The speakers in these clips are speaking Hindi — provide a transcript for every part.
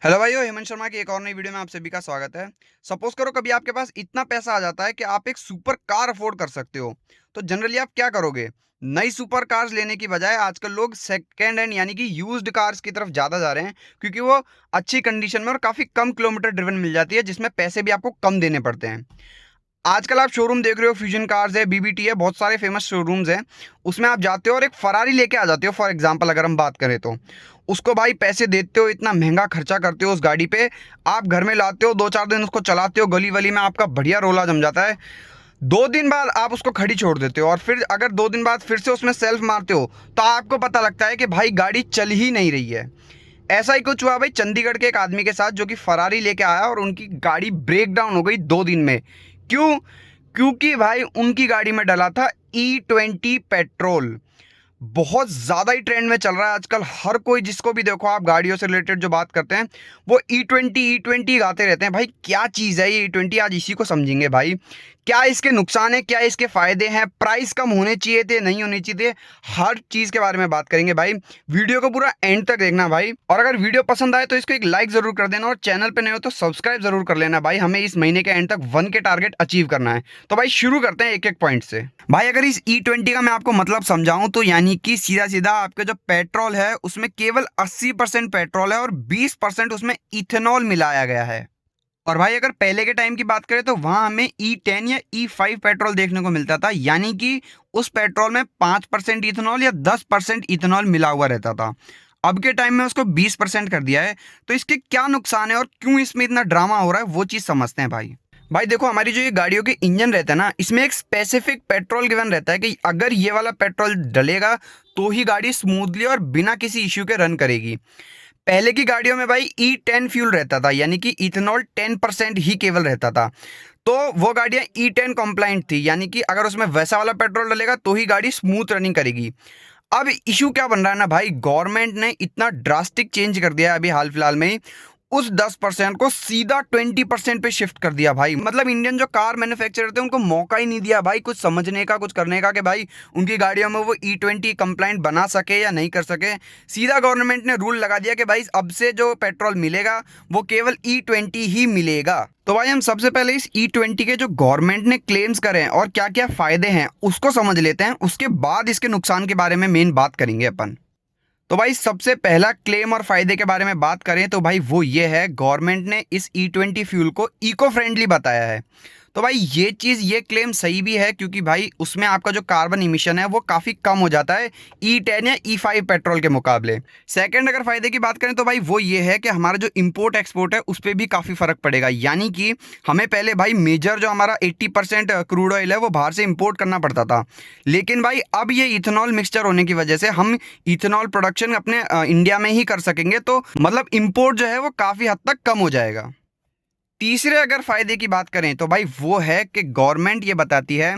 हेलो भाइयों, हेमंत शर्मा की एक और नई वीडियो में आप सभी का स्वागत है। सपोज करो कभी आपके पास इतना पैसा आ जाता है कि आप एक सुपर कार अफोर्ड कर सकते हो। तो जनरली आप क्या करोगे? नई सुपर कार्स लेने की बजाय आजकल लोग सेकंड हैंड यानी कि यूज्ड कार्स की तरफ ज़्यादा जा रहे हैं, क्योंकि वो अच्छी कंडीशन में और काफ़ी कम किलोमीटर ड्रिवन मिल जाती है, जिसमें पैसे भी आपको कम देने पड़ते हैं। आजकल आप शोरूम देख रहे हो, फ्यूजन कार्स है, बीबीटी है, बहुत सारे फेमस शोरूम्स हैं। उसमें आप जाते हो और एक फरारी लेके आ जाते हो। फॉर एग्जांपल अगर हम बात करें तो उसको भाई पैसे देते हो, इतना महंगा खर्चा करते हो उस गाड़ी पे। आप घर में लाते हो, 2-4 दिन उसको चलाते हो, गली वली में आपका बढ़िया रोला जम जाता है। 2 दिन बाद आप उसको खड़ी छोड़ देते हो, और फिर अगर 2 दिन बाद फिर से उसमें सेल्फ मारते हो तो आपको पता लगता है कि भाई गाड़ी चल ही नहीं रही है। ऐसा ही कुछ हुआ भाई चंडीगढ़ के एक आदमी के साथ, जो कि फरारी लेके आया और उनकी गाड़ी ब्रेक डाउन हो गई 2 दिन में। क्यों? क्योंकि भाई उनकी गाड़ी में डला था E20 पेट्रोल। बहुत ज़्यादा ही ट्रेंड में चल रहा है आजकल। हर कोई जिसको भी देखो, आप गाड़ियों से रिलेटेड जो बात करते हैं, वो E20 गाते रहते हैं। भाई क्या चीज़ है ये E20? आज इसी को समझेंगे भाई। क्या इसके नुकसान है, क्या इसके फ़ायदे हैं, प्राइस कम होने चाहिए थे, नहीं होने चाहिए थे, हर चीज़ के बारे में बात करेंगे भाई। वीडियो को पूरा एंड तक देखना भाई। और अगर वीडियो पसंद आए तो इसको एक लाइक ज़रूर कर देना, और चैनल पे नए हो तो सब्सक्राइब ज़रूर कर लेना भाई। हमें इस महीने के एंड तक 1 के टारगेट अचीव करना है। तो भाई शुरू करते हैं एक एक पॉइंट से। भाई अगर इस E20 का मैं आपको मतलब समझाऊं तो यानी कि सीधा सीधा आपके जो पेट्रोल है उसमें केवल 80% पेट्रोल है और 20% उसमें इथेनॉल मिलाया गया है। और भाई अगर पहले के टाइम की बात करें तो वहां हमें E10 या E5 पेट्रोल देखने को मिलता था, यानी कि उस पेट्रोल में 5% इथेनॉल या 10% इथेनॉल मिला हुआ रहता था। अब के टाइम में उसको 20% कर दिया है। तो इसके क्या नुकसान है और क्यों इसमें इतना ड्रामा हो रहा है, वो चीज़ समझते हैं भाई। भाई देखो, हमारी जो ये गाड़ियों के इंजन रहता है ना, इसमें एक स्पेसिफिक पेट्रोल गिवन रहता है कि अगर ये वाला पेट्रोल डलेगा तो ही गाड़ी स्मूथली और बिना किसी इश्यू के रन करेगी। पहले की गाड़ियों में भाई E10 फ्यूल रहता था, यानी कि इथेनॉल 10% ही केवल रहता था। तो वो गाड़ियाँ E10 कंप्लाइंट थी, यानी कि अगर उसमें वैसा वाला पेट्रोल डलेगा तो ही गाड़ी स्मूथ रनिंग करेगी। अब इशू क्या बन रहा है ना भाई, गवर्नमेंट ने इतना ड्रास्टिक चेंज कर दिया है अभी हाल फिलहाल में ही। उस 10% को सीधा 20% पे शिफ्ट कर दिया भाई। मतलब इंडियन जो कार मैन्युफैक्चरर थे उनको मौका ही नहीं दिया भाई कुछ समझने का, कुछ करने का, कि भाई उनकी गाड़ियों में वो E20 कंप्लाइंट बना सके या नहीं कर सके। सीधा गवर्नमेंट ने रूल लगा दिया कि भाई अब से जो पेट्रोल मिलेगा वो केवल E20 ही मिलेगा। तो भाई हम सबसे पहले इस E20 के जो गवर्नमेंट ने क्लेम्स करे हैं और क्या क्या फायदे हैं उसको समझ लेते हैं। उसके बाद इसके नुकसान के बारे में मेन बात करेंगे अपन। तो भाई सबसे पहला क्लेम और फायदे के बारे में बात करें तो भाई वो ये है, गवर्नमेंट ने इस E20 फ्यूल को इको फ्रेंडली बताया है। तो भाई ये चीज़, ये क्लेम सही भी है, क्योंकि भाई उसमें आपका जो कार्बन इमिशन है वो काफ़ी कम हो जाता है E10 या E5 पेट्रोल के मुकाबले। सेकंड अगर फायदे की बात करें तो भाई वो ये है कि हमारा जो इंपोर्ट एक्सपोर्ट है उस पर भी काफ़ी फ़र्क पड़ेगा। यानी कि हमें पहले भाई मेजर जो हमारा 80% क्रूड ऑयल है वो बाहर से इंपोर्ट करना पड़ता था, लेकिन भाई अब ये इथेनॉल मिक्सचर होने की वजह से हम इथेनॉल प्रोडक्शन अपने इंडिया में ही कर सकेंगे। तो मतलब इंपोर्ट जो है वो काफ़ी हद तक कम हो जाएगा। तीसरे अगर फायदे की बात करें तो भाई वो है कि गवर्नमेंट ये बताती है,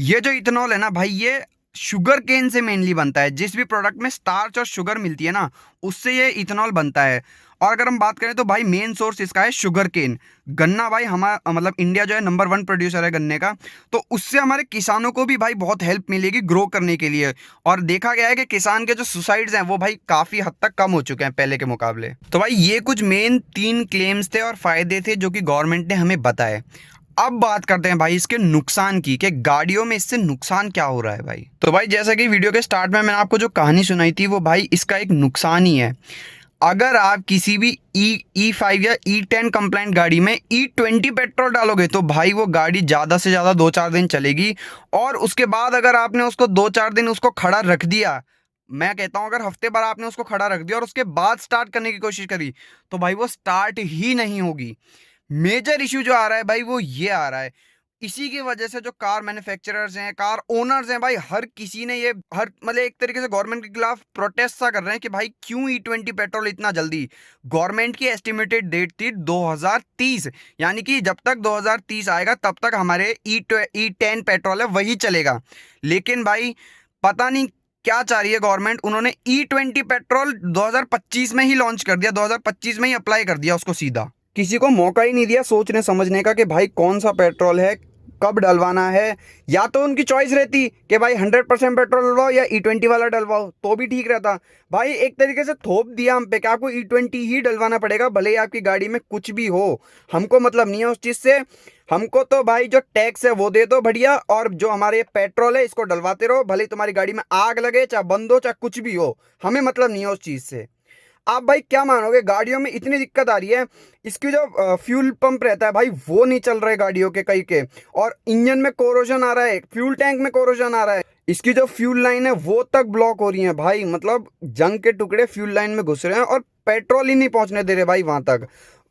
ये जो इथेनॉल है ना भाई, ये शुगर केन से मेनली बनता है। जिस भी प्रोडक्ट में स्टार्च और शुगर मिलती है ना, उससे ये इथेनॉल बनता है। और अगर हम बात करें तो भाई मेन सोर्स इसका है शुगर केन, गन्ना। भाई हमारा मतलब इंडिया जो है नंबर 1 प्रोड्यूसर है गन्ने का। तो उससे हमारे किसानों को भी भाई बहुत हेल्प मिलेगी ग्रो करने के लिए। और देखा गया है कि किसान के जो सुसाइड्स हैं वो भाई काफ़ी हद तक कम हो चुके हैं पहले के मुकाबले। तो भाई ये कुछ मेन 3 क्लेम्स थे और फायदे थे जो कि गवर्नमेंट ने हमें बताए। अब बात करते हैं भाई इसके नुकसान की, कि गाड़ियों में इससे नुकसान क्या हो रहा है भाई। तो भाई जैसा कि वीडियो के स्टार्ट में मैंने आपको जो कहानी सुनाई थी वो भाई इसका एक नुकसान ही है। अगर आप किसी भी E5 या E10 कंप्लाइंट गाड़ी में E20 पेट्रोल डालोगे तो भाई वो गाड़ी ज़्यादा से ज़्यादा 2-4 दिन चलेगी। और उसके बाद अगर आपने उसको 2-4 दिन उसको खड़ा रख दिया, मैं कहता हूँ अगर हफ्ते भर आपने उसको खड़ा रख दिया और उसके बाद स्टार्ट करने की कोशिश करी, तो भाई वो स्टार्ट ही नहीं होगी। मेजर इशू जो आ रहा है भाई वो ये आ रहा है। इसी की वजह से जो कार मैन्युफैक्चरर्स हैं, कार ओनर्स हैं भाई, हर किसी ने ये हर मतलब एक तरीके से गवर्नमेंट के खिलाफ प्रोटेस्ट सा कर रहे हैं कि भाई क्यों E20 पेट्रोल इतना जल्दी। गवर्नमेंट की एस्टिमेटेड डेट थी 2030, यानी कि जब तक 2030 आएगा तब तक हमारे E10 पेट्रोल है वही चलेगा। लेकिन भाई पता नहीं क्या चाह रही है गवर्नमेंट। उन्होंने E20 पेट्रोल 2025 में ही लॉन्च कर दिया, 2025 में ही अप्लाई कर दिया उसको सीधा। किसी को मौका ही नहीं दिया सोचने समझने का कि भाई कौन सा पेट्रोल है, कब डलवाना है। या तो उनकी चॉइस रहती कि भाई 100% पेट्रोल डलवाओ या E20 वाला डलवाओ, तो भी ठीक रहता। भाई एक तरीके से थोप दिया हम पे कि आपको E20 ही डलवाना पड़ेगा, भले ही आपकी गाड़ी में कुछ भी हो, हमको मतलब नहीं है उस चीज़ से। हमको तो भाई जो टैक्स है वो दे दो बढ़िया, और जो हमारे पेट्रोल है इसको डलवाते रहो, भले ही तुम्हारी गाड़ी में आग लगे, चाहे बंद हो, चाहे कुछ भी हो, हमें मतलब नहीं है उस चीज़ से। आप भाई क्या मानोगे, गाड़ियों में इतनी दिक्कत आ रही है, इसकी जो फ्यूल पंप रहता है भाई वो नहीं चल रहे गाड़ियों के कई के, और इंजन में कोरोजन आ रहा है, फ्यूल टैंक में कोरोजन आ रहा है, इसकी जो फ्यूल लाइन है वो तक ब्लॉक हो रही है भाई। मतलब जंग के टुकड़े फ्यूल लाइन में घुस रहे हैं और पेट्रोल ही नहीं पहुंचने दे रहे भाई वहां तक।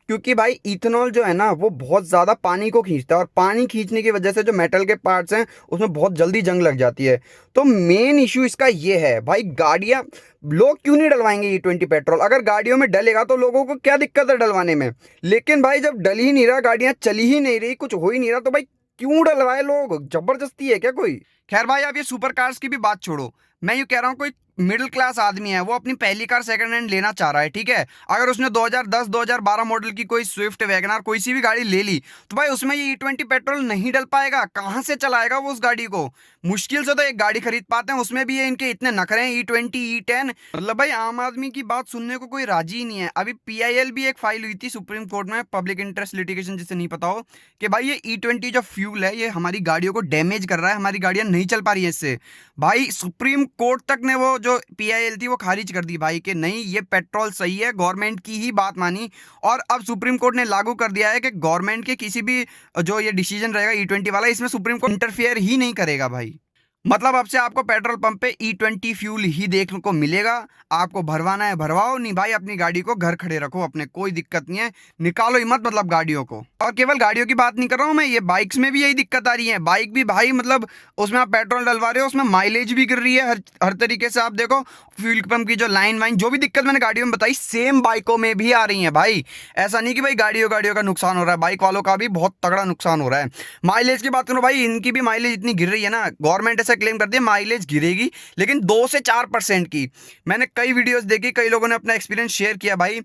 क्योंकि भाई इथेनॉल जो है ना वो बहुत ज़्यादा पानी को खींचता है, और पानी खींचने की वजह से जो मेटल के पार्ट्स हैं उसमें बहुत जल्दी जंग लग जाती है। तो मेन इशू इसका ये है भाई, गाड़ियाँ लोग क्यों नहीं डलवाएंगे E20 पेट्रोल। अगर गाड़ियों में डलेगा तो लोगों को क्या दिक्कत है डलवाने में, लेकिन भाई जब डल ही नहीं रहा, गाड़ियाँ चली ही नहीं रही, कुछ हो ही नहीं रहा, तो भाई क्यों डलवाए लोग, जबरदस्ती है क्या कोई। खैर भाई आप ये सुपर कार्स की भी बात छोड़ो, मैं यूँ कह रहा हूँ कोई मिडिल क्लास आदमी है, वो अपनी पहली कार सेकंड हैंड लेना चाह रहा है, ठीक है। अगर उसने 2010-2012 मॉडल की कोई स्विफ्ट वैगनर कोई सी भी गाड़ी ले ली, तो भाई उसमें ये E20 पेट्रोल नहीं डल पाएगा, कहाँ से चलाएगा वो उस गाड़ी को। मुश्किल से तो एक गाड़ी खरीद पाते हैं, उसमें भी ये इनके इतने नखरे हैं E20 E10। मतलब भाई आम आदमी की बात सुनने को कोई राजी ही नहीं है। अभी PIL भी एक फाइल हुई थी सुप्रीम कोर्ट में, पब्लिक इंटरेस्ट लिटिगेशन जिसे नहीं पता हो, कि भाई ये E20 जो फ्यूल है ये हमारी गाड़ियों को डैमेज कर रहा है, हमारी गाड़ियां नहीं चल पा रही है इससे। भाई सुप्रीम कोर्ट तक ने वो जो PIL थी वो खारिज कर दी भाई, कि नहीं ये पेट्रोल सही है, गवर्नमेंट की ही बात मानी। और अब सुप्रीम कोर्ट ने लागू कर दिया है कि गवर्नमेंट के किसी भी जो ये डिसीजन रहेगा E20 वाला, इसमें सुप्रीम कोर्ट इंटरफेयर ही नहीं करेगा भाई। मतलब अब से आपको पेट्रोल पंप पे E20 फ्यूल ही देखने को मिलेगा। आपको भरवाना है भरवाओ, नहीं भाई अपनी गाड़ी को घर खड़े रखो अपने, कोई दिक्कत नहीं है, निकालो ही मत मतलब गाड़ियों को। और केवल गाड़ियों की बात नहीं कर रहा हूँ मैं, ये बाइक्स में भी यही दिक्कत आ रही है। बाइक भी भाई मतलब उसमें आप पेट्रोल डलवा रहे हो, उसमें माइलेज भी गिर रही है हर तरीके से। आप देखो फ्यूल पंप की जो लाइन वाइन जो भी दिक्कत मैंने गाड़ियों में बताई, सेम बाइकों में भी आ रही है भाई। ऐसा नहीं कि भाई गाड़ियों का नुकसान हो रहा है, बाइक वालों का भी बहुत तगड़ा नुकसान हो रहा है। माइलेज की बात करो भाई, इनकी भी माइलेज इतनी गिर रही है ना, गवर्नमेंट ऐसा क्लेम करती है माइलेज गिरेगी लेकिन 2 से 4% की। मैंने कई वीडियोस देखी, कई लोगों ने अपना एक्सपीरियंस शेयर किया भाई।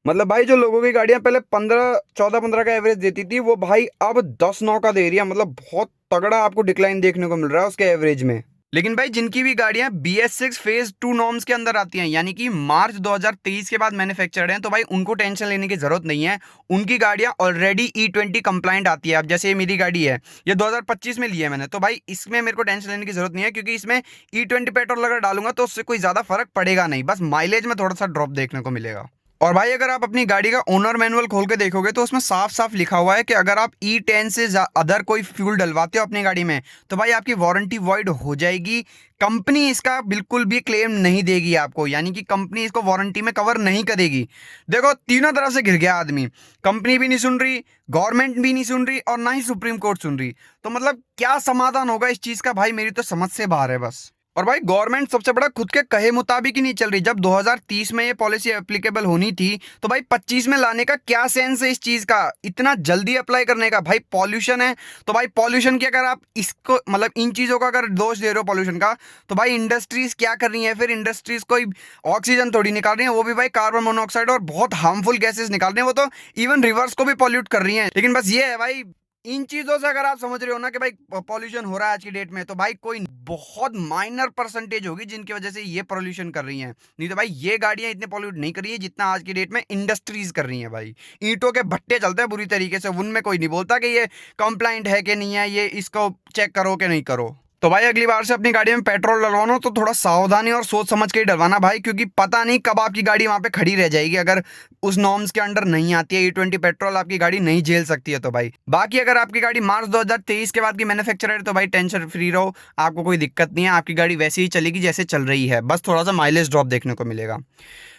मतलब भाई जो लोगों की गाड़ियां पहले 15 14 15 का एवरेज देती थी, वो भाई अब 10 9 का दे रही है। मतलब बहुत तगड़ा आपको डिक्लाइन देखने को मिल रहा है उसके एवरेज में। लेकिन भाई जिनकी भी गाड़ियां BS6 फेज 2 नॉर्म्स के अंदर आती हैं, यानी कि मार्च 2023 के बाद मैन्युफैक्चर्ड हैं, तो भाई उनको टेंशन लेने की जरूरत नहीं है। उनकी गाड़ियां ऑलरेडी E20 कंप्लाइंट आती है। अब जैसे ये मेरी गाड़ी है, ये 2025 में ली है मैंने, तो भाई इसमें मेरे को टेंशन लेने की जरूरत नहीं है, क्योंकि इसमें E20 पेट्रोल अगर डालूंगा तो उससे कोई ज्यादा फर्क पड़ेगा नहीं, बस माइलेज में थोड़ा सा ड्रॉप देखने को मिलेगा। और भाई अगर आप अपनी गाड़ी का ओनर मैनुअल खोल के देखोगे तो उसमें साफ साफ लिखा हुआ है कि अगर आप E10 से अदर कोई फ्यूल डलवाते हो अपनी गाड़ी में, तो भाई आपकी वारंटी वॉइड हो जाएगी। कंपनी इसका बिल्कुल भी क्लेम नहीं देगी आपको, यानी कि कंपनी इसको वारंटी में कवर नहीं करेगी। देखो तीनों तरफ से गिर गया आदमी, कंपनी भी नहीं सुन रही, गवर्नमेंट भी नहीं सुन रही, और ना ही सुप्रीम कोर्ट सुन रही। तो मतलब क्या समाधान होगा इस चीज का भाई, मेरी तो समझ से बाहर है बस। और भाई गवर्नमेंट सबसे बड़ा खुद के कहे मुताबिक ही नहीं चल रही। जब 2030 में ये पॉलिसी एप्लीकेबल होनी थी, तो भाई 25 में लाने का क्या सेंस है इस चीज का, इतना जल्दी अप्लाई करने का। भाई पॉल्यूशन है, तो भाई पॉल्यूशन की अगर आप इसको मतलब इन चीजों का अगर दोष दे रहे हो पॉल्यूशन का, तो भाई इंडस्ट्रीज क्या कर रही है फिर। इंडस्ट्रीज कोई ऑक्सीजन थोड़ी निकाल रही है, वो भी भाई कार्बन मोनोऑक्साइड और बहुत हार्मफुल गैसेस निकाल रही है। वो तो इवन रिवर्स को भी पॉल्यूट कर रही है। लेकिन बस ये है भाई, इन चीजों से अगर आप समझ रहे हो ना कि भाई पॉल्यूशन हो रहा है आज की डेट में, तो भाई कोई बहुत माइनर परसेंटेज होगी जिनकी वजह से ये पॉल्यूशन कर रही हैं। नहीं तो भाई ये गाड़ियां इतने पॉल्यूट नहीं कर रही है जितना आज की डेट में इंडस्ट्रीज कर रही हैं। भाई ईंटों के भट्टे चलते हैं बुरी तरीके से, उनमें कोई नहीं बोलता कि ये कंप्लाइंट है कि नहीं है, ये इसको चेक करो कि नहीं करो। तो भाई अगली बार से अपनी गाड़ी में पेट्रोल डलवाना तो थोड़ा सावधानी और सोच समझ के ही डलवाना भाई, क्योंकि पता नहीं कब आपकी गाड़ी वहां पे खड़ी रह जाएगी। अगर उस नॉर्म्स के अंडर नहीं आती है E20 पेट्रोल, आपकी गाड़ी नहीं झेल सकती है। तो भाई बाकी अगर आपकी गाड़ी मार्च 2023 के बाद की मैन्युफैक्चर है, तो भाई टेंशन फ्री रहो, आपको कोई दिक्कत नहीं है, आपकी गाड़ी वैसे ही चलेगी जैसे चल रही है, बस थोड़ा सा माइलेज ड्रॉप देखने को मिलेगा।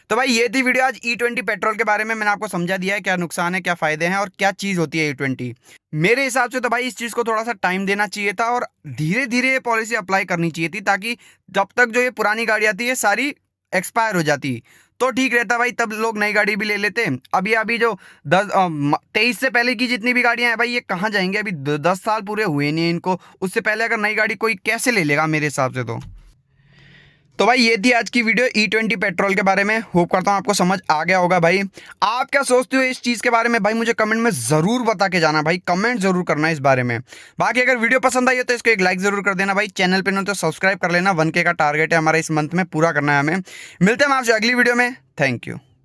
तो भाई ये थी वीडियो आज E20 पेट्रोल के बारे में। मैंने आपको समझा दिया है क्या नुकसान है, क्या फायदे हैं और क्या चीज़ होती है E20। मेरे हिसाब से तो भाई इस चीज़ को थोड़ा सा टाइम देना चाहिए था और धीरे धीरे ये पॉलिसी अप्लाई करनी चाहिए थी, ताकि जब तक जो ये पुरानी गाड़ी आती है सारी एक्सपायर हो जाती तो ठीक रहता भाई, तब लोग नई गाड़ी भी ले लेते। अभी जो 23 से पहले की जितनी भी गाड़ियां हैं भाई, ये कहाँ जाएंगे, अभी 10 साल पूरे हुए नहीं इनको, उससे पहले अगर नई गाड़ी कोई कैसे ले लेगा मेरे हिसाब से। तो भाई ये थी आज की वीडियो E20 पेट्रोल के बारे में। होप करता हूँ आपको समझ आ गया होगा। भाई आप क्या सोचते हो इस चीज़ के बारे में? भाई मुझे कमेंट में ज़रूर बता के जाना। भाई कमेंट ज़रूर करना इस बारे में। बाकी अगर वीडियो पसंद आई है तो इसको एक लाइक ज़रूर कर देना। भाई चैनल पे नहीं तो सब्सक्राइब कर लेना। 1K का टारगेट है हमारा इस मंथ में, पूरा करना है हमें। मिलते हैं हम आपसे अगली वीडियो में। Thank you.